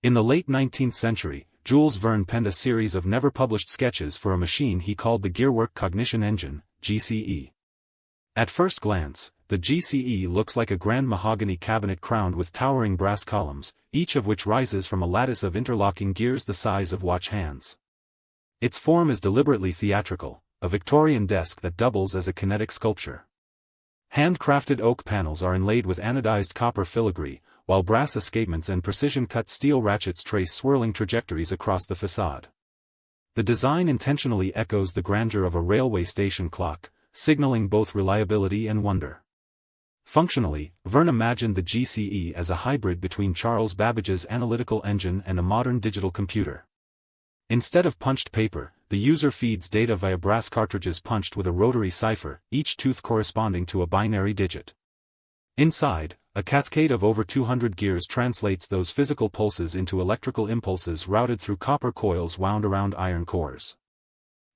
In the late 19th century, Jules Verne penned a series of never-published sketches for a machine he called the Gearwork Cognition Engine, GCE. At first glance, the GCE looks like a grand mahogany cabinet crowned with towering brass columns, each of which rises from a lattice of interlocking gears the size of watch hands. Its form is deliberately theatrical, a Victorian desk that doubles as a kinetic sculpture. Handcrafted oak panels are inlaid with anodized copper filigree, while brass escapements and precision-cut steel ratchets trace swirling trajectories across the facade. The design intentionally echoes the grandeur of a railway station clock, signaling both reliability and wonder. Functionally, Verne imagined the GCE as a hybrid between Charles Babbage's analytical engine and a modern digital computer. Instead of punched paper, the user feeds data via brass cartridges punched with a rotary cipher, each tooth corresponding to a binary digit. Inside, a cascade of over 200 gears translates those physical pulses into electrical impulses routed through copper coils wound around iron cores.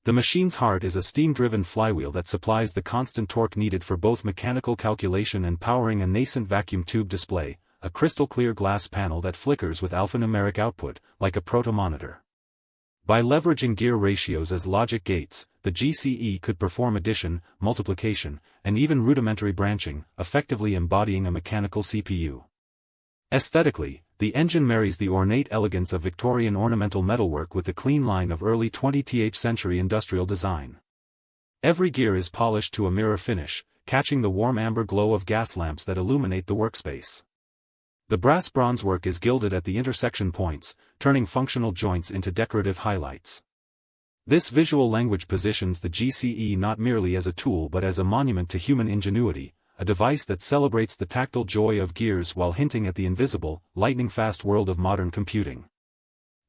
The machine's heart is a steam-driven flywheel that supplies the constant torque needed for both mechanical calculation and powering a nascent vacuum tube display, a crystal-clear glass panel that flickers with alphanumeric output, like a proto-monitor. By leveraging gear ratios as logic gates, the GCE could perform addition, multiplication, and even rudimentary branching, effectively embodying a mechanical CPU. Aesthetically, the engine marries the ornate elegance of Victorian ornamental metalwork with the clean line of early 20th century industrial design. Every gear is polished to a mirror finish, catching the warm amber glow of gas lamps that illuminate the workspace. The brass bronzework is gilded at the intersection points, turning functional joints into decorative highlights. This visual language positions the GCE not merely as a tool but as a monument to human ingenuity, a device that celebrates the tactile joy of gears while hinting at the invisible, lightning-fast world of modern computing.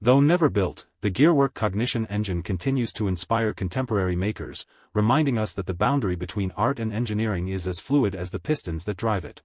Though never built, the Gearwork Cognition Engine continues to inspire contemporary makers, reminding us that the boundary between art and engineering is as fluid as the pistons that drive it.